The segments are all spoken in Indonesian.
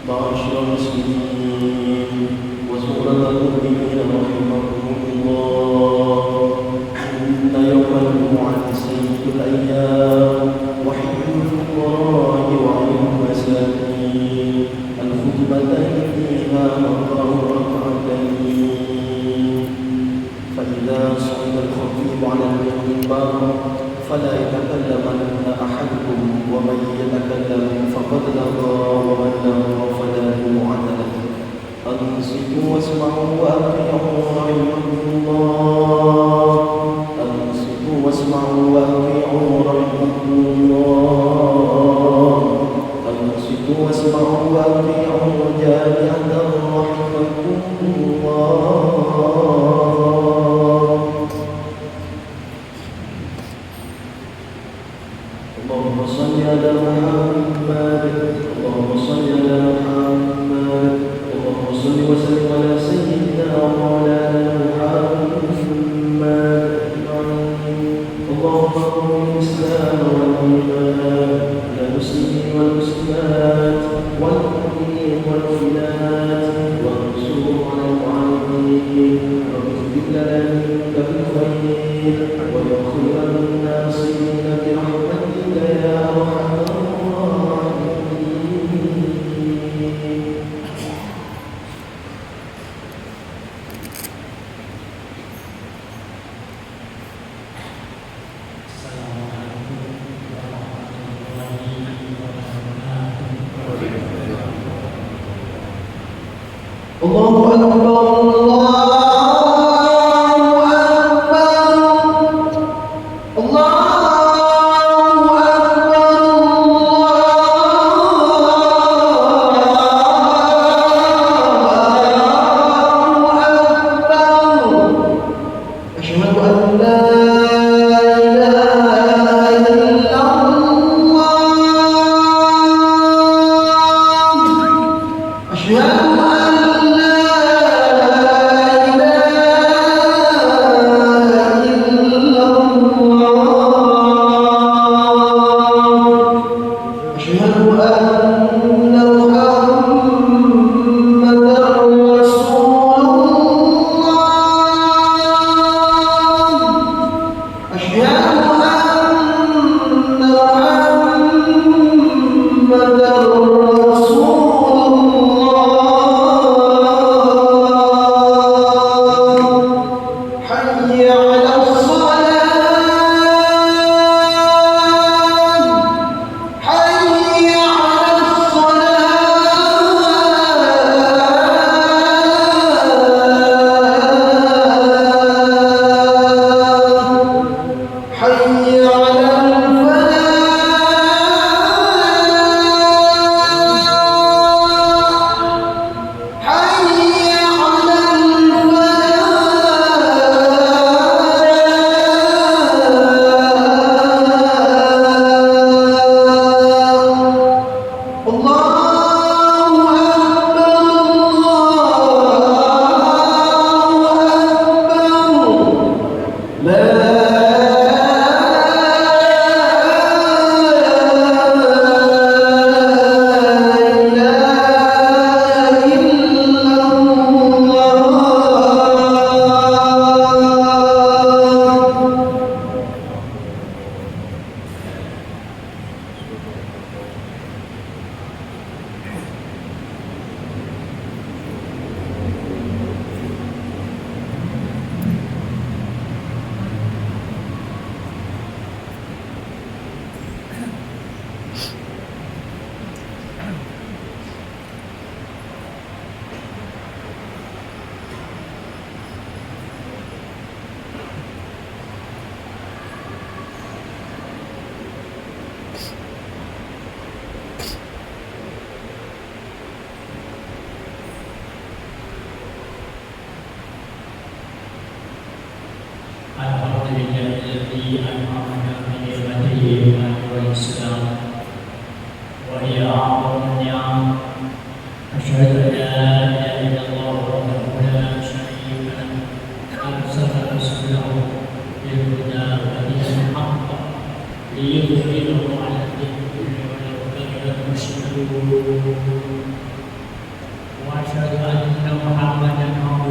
معاشر المسلمين وزمرة المؤمنين رحمكم الله، إن يوم الجمعة سيد الأيام وحل الفقراء وعين المساكين، الخطبتين فيها نقرأ ركعتين، فإذا صعد الخطيب على المنبر فلا يتكلمن أحدكم، ومن يتكلم فقد لغى ومن لغى فلا جمعة له. أنصتوا واسمعوا وأطيعوا رحمكم الله، أنصتوا واسمعوا وأطيعوا رحمكم الله، أنصتوا واسمعوا وأطيعوا جامعة رحمكم الله. اللهم صل على محمد، اللهم صل على محمد، اللهم صل وسلم على سيدنا ومولانا محمد. اللهم اغفر الإسلام والإيمان للمسلمين والمسلمات والمؤمنين والمؤمنات، وانصر على المعاندين، واكتب لنا منك بالخير ويغفر الناصرين برحمتك يا أرحم الراحمين. الله أكبر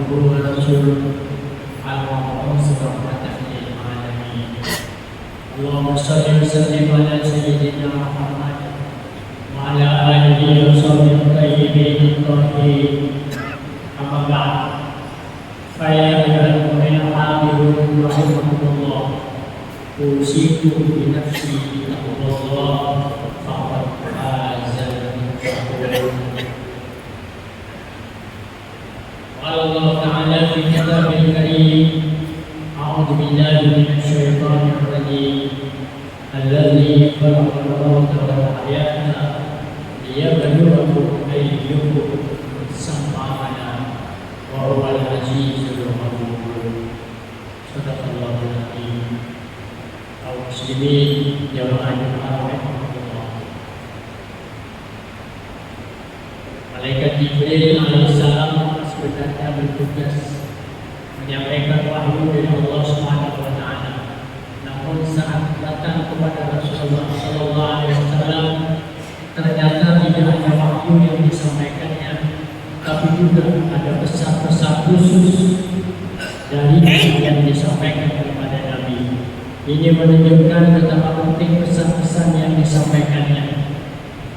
عبده ورسوله المبعوث رحمة للعالمين. اللهم صل وسلم على سيدنا محمد وعلى آله وصحبه الطيبين الطاهرين. أما بعد، فيا أيها المؤمنون عاملون رحمكم الله، أوصيكم بنفسي بتقوى الله فقد فاز المتقون. قال الله تعالى في كتابه الكريم: أعوذ بالله من الشيطان الرجيم الذي خلق الموت والحياة ليبلوكم أيكم أحسن عملا وهو العزيز الغفور. صدق الله العظيم. kaum muslimin jamaah rahimahullah. Malaikat Jibril alaihissalam sebenarnya bertugas menyampaikan wahyu dari Allah Subhanahu wa taala. Namun saat datang kepada Rasulullah sallallahu alaihi wasallam, ternyata tidak hanya wahyu yang disampaikannya, tapi juga ada pesan-pesan khusus dari yang disampaikan kepada Nabi. Ini menunjukkan betapa penting pesan-pesan yang disampaikannya.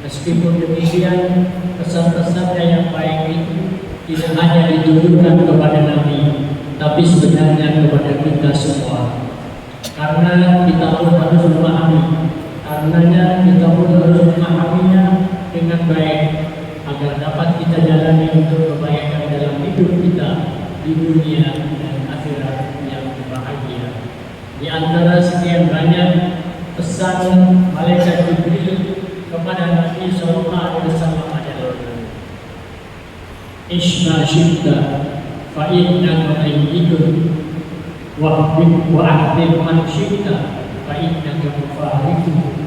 Meskipun demikian, pesan-pesannya yang baik itu tidak hanya ditujukan kepada Nabi, tapi sebenarnya kepada kita semua. Karena kita pun harus memahami, karenanya kita pun harus memahaminya dengan baik agar dapat kita jalani untuk kebaikan dalam hidup kita di dunia dan akhirat yang bahagia. Di antara sekian banyak pesan malaikat Jibril kepada Nabi sallallahu alaihi wasallam adalah: Ishma syidda fa innaka mayyitun wa ahbib man syidda fa innaka mufariqun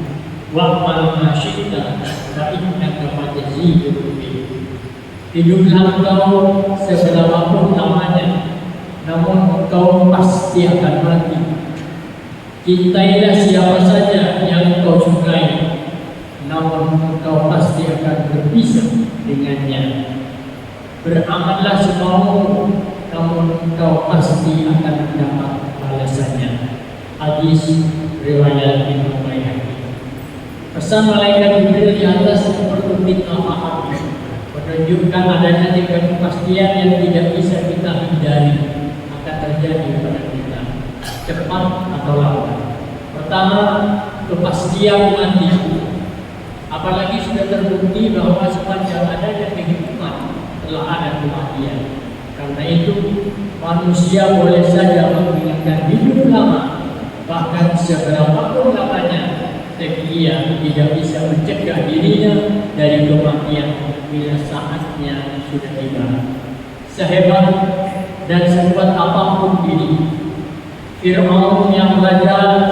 wa amal ma syidda fa innaka majziyun bih. Hiduplah engkau seberapapun lamanya, namun engkau pasti akan mati. Cintailah siapa saja yang engkau sukai, namun engkau pasti akan berpisah dengannya. Beramallah semaumu, namun engkau pasti akan mendapat balasannya. Hadis riwayat Imam Baihaqi. Pesan malaikat Jibril di atas perlu kita pahami, menunjukkan adanya tiga kepastian yang tidak bisa kita hindari akan terjadi pada kita, cepat atau lambat. Pertama, kepastian mati. Apalagi sudah terbukti bahwa sepanjang adanya kehidupan telah ada kematian. Karena itu, manusia boleh saja menginginkan hidup lama, bahkan seberapapun lamanya, tapi ia tidak bisa mencegah dirinya dari kematian bila saatnya sudah tiba. Sehebat dan sekuat apapun diri Fir'aun yang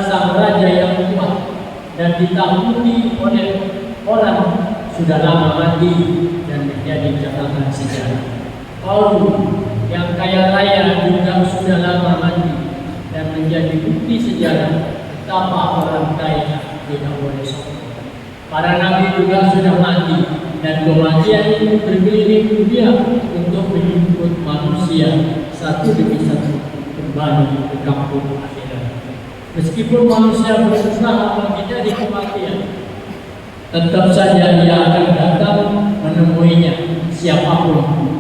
sang raja yang kuat dan ditakuti oleh orang sudah lama mati dan menjadi catatan sejarah. Qarun yang kaya raya juga sudah lama mati dan menjadi bukti sejarah betapa orang kaya tidak boleh sombong. Para nabi juga sudah mati dan kematian itu berkeliling dunia untuk menjemput manusia satu demi satu kembali ke kampung akhirat. Meskipun manusia berusaha menghindari kematian, tetap saja dia akan datang menemuinya siapapun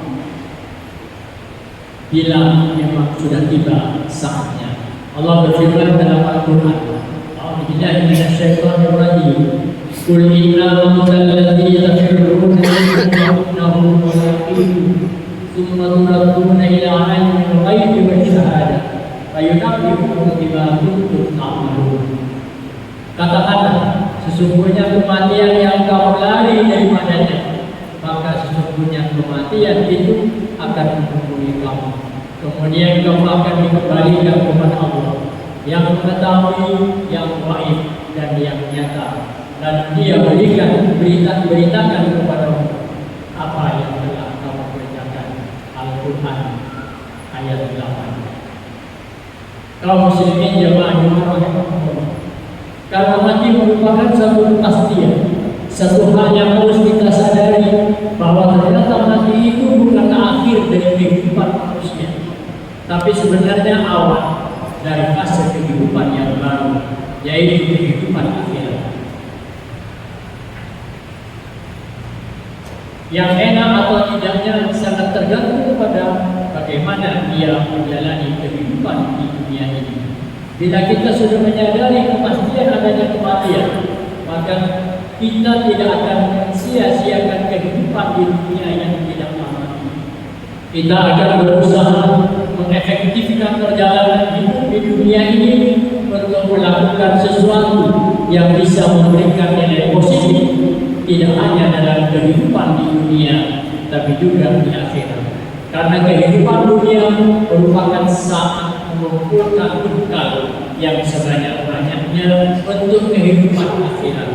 bila memang sudah tiba saatnya. Allah berfirman dalam Al-Quran: A'udzubillahi minasyaitonir rajim. Qul innal mautal ladzi tafirruna minhu innahu mulaqikum thumma turadduna ila 'alimil ghaibi wasyahadah fayunabbi'ukum bima kuntum ta'malun. Katakanlah, sesungguhnya kematian yang kamu lari daripadanya, maka sesungguhnya kematian itu akan menemui kamu. Kemudian kamu akan dikembalikan kepada Allah yang mengetahui yang gaib dan yang nyata, dan Dia beritakan kepadamu apa yang telah kamu kerjakan. Al-Quran ayat 8. Kaum muslimin jamaah rahimahullah, karena mati merupakan satu kepastian, satu hal yang harus kita sadari bahwa ternyata mati itu bukan akhir dari kehidupan manusia, tapi sebenarnya awal dari fase kehidupan yang baru, yaitu kehidupan akhirat. Yang enak atau tidaknya sangat tergantung pada bagaimana dia menjalani kehidupan di dunia ini. Bila kita sudah menyadari kepastian adanya kematian, maka kita tidak akan sia-siakan kehidupan di dunia yang tidak lama. Kita akan berusaha mengefektifkan perjalanan hidup di dunia ini untuk melakukan sesuatu yang bisa memberikan nilai positif, tidak hanya dalam kehidupan di dunia, tapi juga di akhirat. Karena kehidupan dunia merupakan saat mengumpulkan bekal yang sebanyak-banyaknya untuk kehidupan akhirat.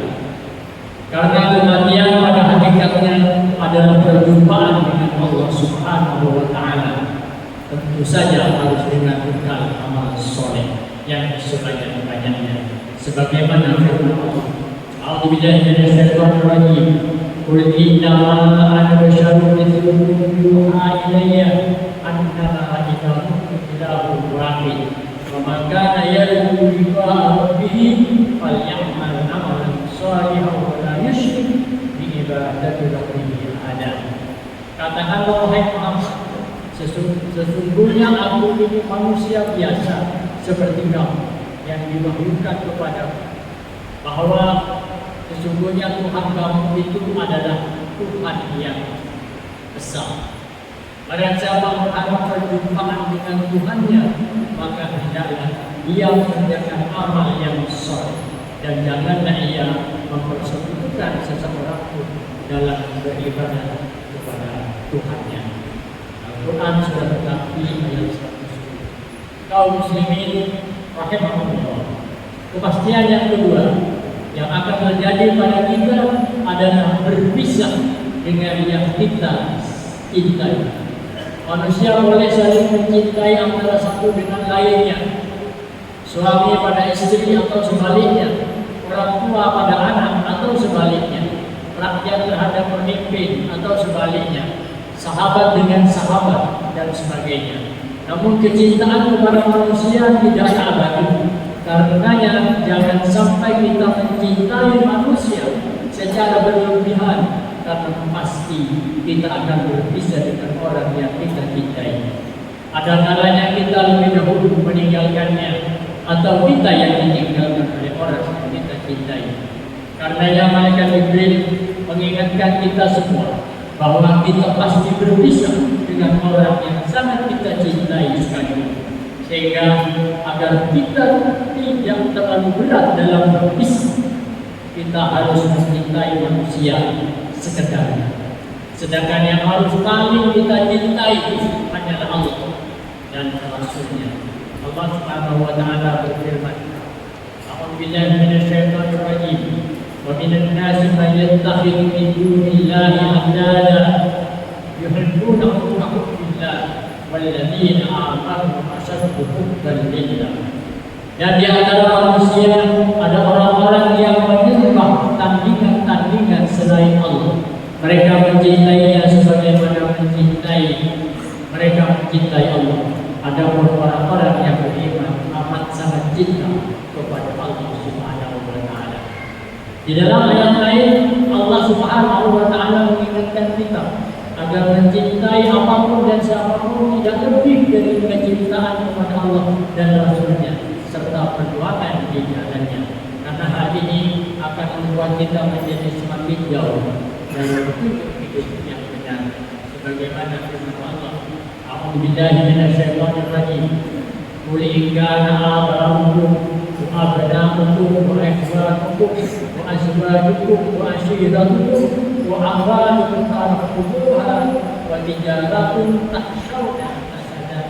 Karena kematian pada hakikatnya adalah perjumpaan dengan Allah Subhanahu wa Ta'ala. Tentu saja harus dengan bekal amal soleh yang sebanyak-banyaknya. Sebagaimana firman Allah, A'udzubillahi minasyaitonir rajim. Qul innama ana basyarun mithlukum yuha ilayya annama ilahukum ilahun wahid. Wa man kana yarju liqa'a rabbih falyamal 'amalan shalihan wa la yusyrik bi ibadati rabbih ahada. Katakanlah wahai Muhammad, sesungguhnya aku ini manusia biasa seperti kamu yang diwahyukan kepadamu, bahwa sesungguhnya Tuhan kamu itu adalah Tuhan yang besar. Barang siapa mengharap perjumpaan dengan Tuhannya, maka hendaklah ia mengerjakan amal yang soleh, dan janganlah ia mempersekutukan seseorang pun dalam beribadah kepada Tuhannya. Al-Quran surat Al-Kahfi ayat 110. Kaum muslimin rahimahumullah, kepastian yang kedua yang akan terjadi pada kita adalah berpisah dengan yang kita cintai. Manusia boleh saling mencintai antara satu dengan lainnya, suami pada istri atau sebaliknya, orang tua pada anak atau sebaliknya, rakyat terhadap pemimpin atau sebaliknya, sahabat dengan sahabat dan sebagainya. Namun kecintaan kepada manusia tidak abadi. Karenanya jangan sampai kita mencintai manusia secara berlebihan, karena pasti kita akan berpisah dengan orang yang kita cintai. Ada kalanya kita lebih dahulu meninggalkannya, atau kita yang ditinggalkan oleh orang yang kita cintai. Karenanya malaikat Jibril mengingatkan kita semua bahwa kita pasti berpisah dengan orang yang sangat kita cintai sekali. Sehingga agar kita tidak terlalu berat dalam berpisah, kita harus mencintai manusia sekedarnya. Sedangkan yang harus paling kita cintai hanyalah Allah dan Rasulnya. Allah Subhanahu wa Ta'ala berfirman, A'udzubillahi minasyaitonir rajim. Wa minan nasi man yattakhidhu min dunillahi andada yuhibbunahum ka hubbillah walladzina amanu asyaddu hubban lillah. Dan di antara manusia ada orang-orang yang menyembah tandingan-tandingan selain Allah. Mereka mencintainya sebagaimana mereka mencintai Allah. Ada orang-orang yang beriman amat sangat cinta kepada Allah Subhanahu wa Ta'ala. Di dalam ayat lain Allah Subhanahu wa Ta'ala mengingatkan kita agar mencintai apapun dan siapapun tidak lebih dari kecintaan kepada Allah dan Rasulnya, serta perjuangan di jalannya. Karena hal ini akan membuat kita menjadi semakin jauh dari petunjuk hidup yang benar. Sebagaimana firman Allah, A'udzubillahi minasyaitonir rajim. Qul in kana aba'ukum wa abna'ukum wa ikhwanukum wa azwajukum wa ashiratukum wa amwalukum tarabtumuha wa tijaratun takhshawna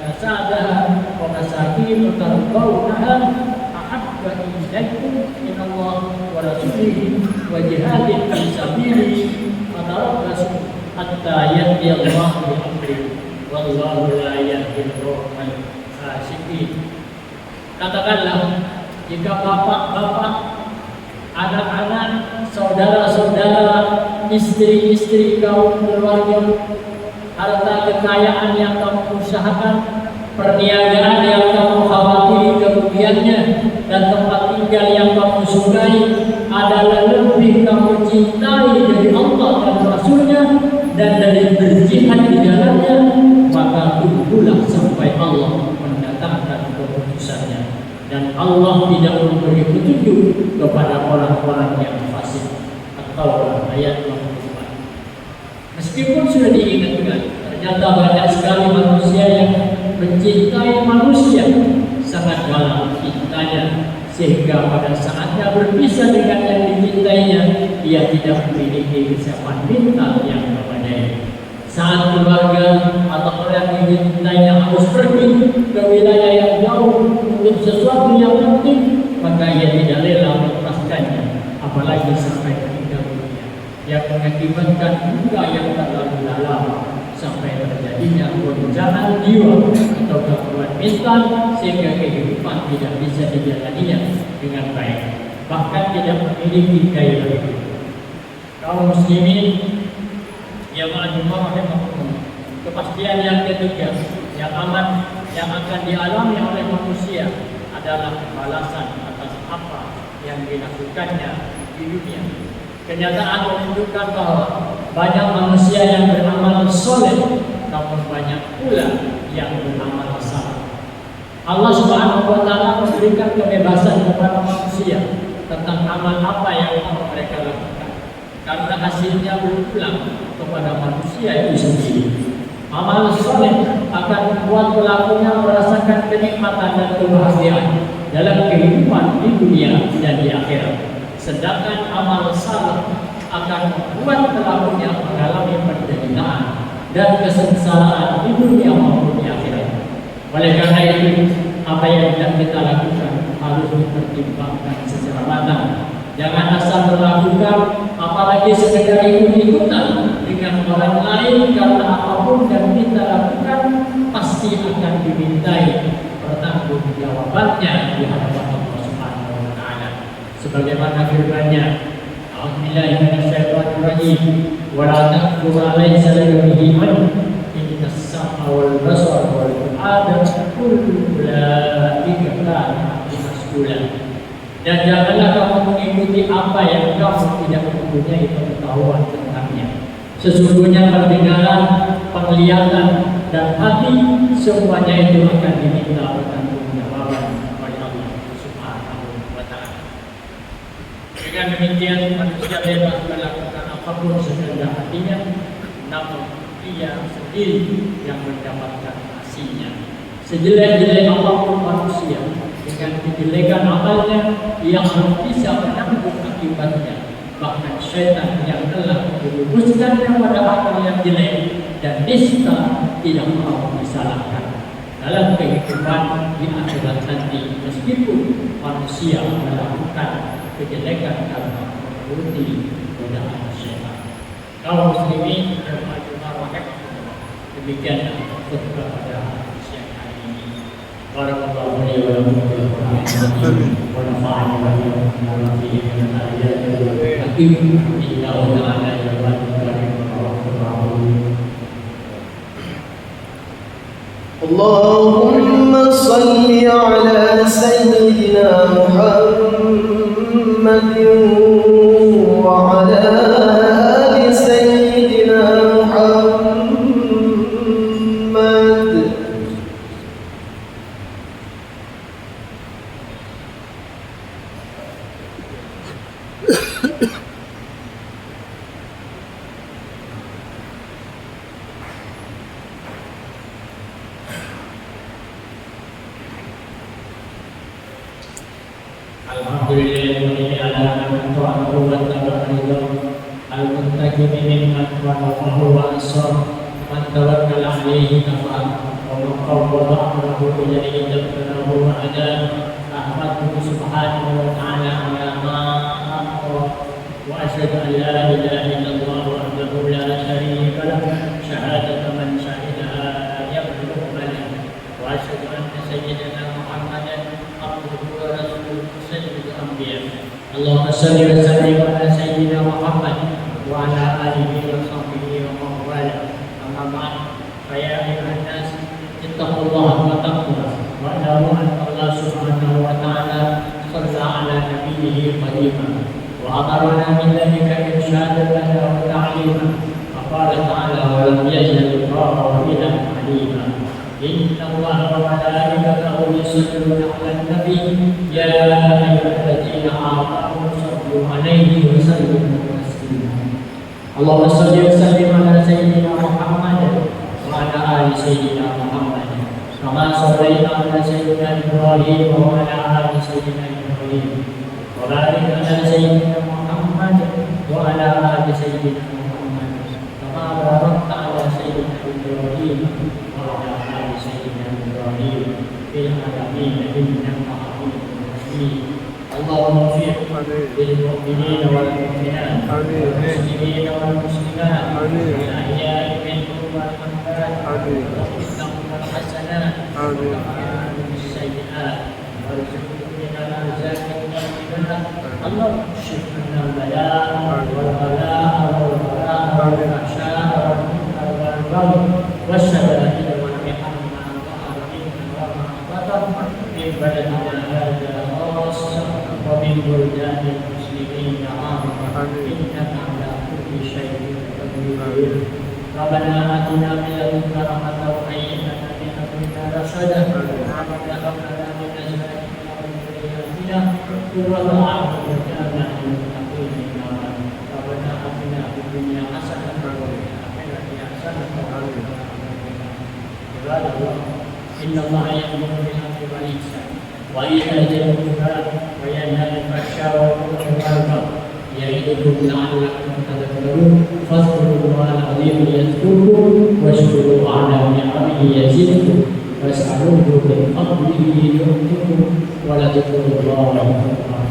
kasadaha wa masakin tardawnaha ahabba ilaykum min Allah wa rasulihi wa jihadin fi sabilihi fatarabbasu hatta ya'ti Allah bi amrihi wallahu la yahdil qawmal fasiqin. Katakanlah, jika bapak-bapak, anak-anak, saudara-saudara istri-istri kau, keluarga, harta kekayaan yang kamu usahakan, perniagaan yang kamu khawatiri kerugiannya, dan tempat tinggal yang kamu sukai adalah lebih kamu cintai dari Allah dan Rasulnya dan dari berjihad di jalannya, maka tunggulah sampai Allah mendatangkan keputusannya. Dan Allah tidak memberi petunjuk kepada orang-orang yang fasik. Atau ayat 24. Meskipun sudah diingatkan, ternyata banyak sekali manusia yang mencintai manusia sangat dalam cintanya, sehingga pada saatnya berpisah dengan yang dicintainya, ia tidak memiliki kesiapan mental yang memadai. Saat keluarga atau orang yang dicintainya harus pergi ke wilayah yang jauh untuk sesuatu yang penting, maka ia tidak rela melepaskannya, apalagi sampai meninggal dunia, yang mengakibatkan luka yang terlalu dalam sampai terjadinya goncangan jiwa atau gangguan mental, sehingga kehidupan tidak bisa dijalaninya dengan baik, bahkan tidak memiliki gairah hidup. Kaum muslimin yang rahimahumullah, kepastian yang ketiga yang aman yang akan dialami oleh manusia adalah balasan atas apa yang dilakukannya di dunia. Kenyataan menunjukkan bahwa banyak manusia yang beramal soleh, namun banyak pula yang beramal salah. Allah Subhanahu wa Ta'ala memberikan kebebasan kepada manusia tentang amal apa yang mau mereka lakukan, karena hasilnya berulang kepada manusia itu sendiri. Amal soleh akan membuat pelakunya merasakan kenikmatan dan kebahagiaan dalam kehidupan di dunia dan di akhirat. Sedangkan amal salah akan membuat pelakunya mengalami penderitaan dan kesengsaraan di dunia maupun di akhirat. Oleh karena itu, apa yang tidak kita lakukan harus dipertimbangkan secara matang. Jangan asal melakukan, apalagi sekedar ikut-ikutan dengan orang lain, karena apapun yang kita lakukan pasti akan dimintai pertanggungjawabannya di hadapan Allah Subhanahu wa Ta'ala. Sebagaimana firman-Nya, A'udzubillahi minasyaitonirrajim, wa la taqfu ma laysa laka bihi ilm, innas sam'a wal basara wal fu'ada kullu ulaika kana mas'ula. Dan janganlah kamu mengikuti apa yang kamu tidak mempunyai pengetahuan tentangnya. Sesungguhnya pendengaran, penglihatan, dan hati semuanya itu akan diminta pertanggungjawaban oleh Allah Subhanahu wa Ta'ala. Dengan demikian, manusia bebas melakukan apapun sekehendak hatinya, namun ia sendiri yang mendapatkan hasilnya. Sejelek-jelek apapun manusia, dengan kejelekan amalnya, ia harus bisa menanggung akibatnya. Bahkan syaitan yang telah merumuskannya pada akal yang jelek dan nista tidak mau disalahkan dalam kehidupan di akhirat nanti, meskipun manusia melakukan kejelekan karena menuruti godaan syaitan. Kaum muslimin dan rahimahumullah, demikianlah khutbah pada siang hari ini. Barakallahu li wa lakum fil Qur'an wa nafa'ani wa iyyakum fihi min al-ayati wal hakim. Innahu ta'ala jawadun karim ghafurur rahim. Allahumma salli ala sayyidina Muhammadin wa ala ali sayyidina Muhammad. Allahumma salli wa sallim ala sayyidina Muhammad وعلى آله وصحبه ومن والاه. أما بعد فيا أيها الناس اتقوا الله وتقوى واعلموا أن الله سبحانه وتعالى صلى على نبيه قديما وأمرنا من ذلك إرشادا لنا وتعليما. فقال تعالى: ولم يزل الله ربنا عليما. إن الله وملائكته يصلون على النبي يا أيها الذين آمنوا صلوا عليه وسلموا تسليما. اللهم صل وسلم على سيدنا محمد وعلى آل سيدنا محمد كما صليت على سيدنا إبراهيم وعلى آل سيدنا إبراهيم وبارك على سيدنا محمد وعلى آل سيدنا محمد كما باركت على سيدنا إبراهيم وعلى آل سيدنا إبراهيم في العالمين إنك حميد مجيد. اللهم اغفر للمؤمنين والمؤمنات والمسلمين والمسلمات الأحياء منهم والأموات وقهم الحسنات وقهم السيئات وارزقنا من الأرزاق الطيبات. اللهم اكشف عنا البلاء والغلاء والبلاء والفحشاء والمنكر والبغي والشدائد والمحن ما ظهر منها وما بطن من بلدنا هذا خاصة ومن بلدان المسلمين عامة إنك على كل شيء قدير. ربنا آتنا من لدنك رحمة وهيئ لنا من أمرنا رشدا. ربنا هب لنا من أزواجنا وذرياتنا قرة أعين واجعلنا للمتقين إماما. ربنا آتنا في الدنيا حسنة وفي الآخرة حسنة وقنا عذاب الله. إن الله يأمر بالعدل والإحسان وإيتاء ذي القربى وينهى عن الفحشاء والمنكر والبغي يعظكم لعلكم تذكرون. فاذكروا الله العظيم يذكركم واشكروا على نعمه يزدكم واسألوه من فضله يؤتكم ولذكر الله أكبر.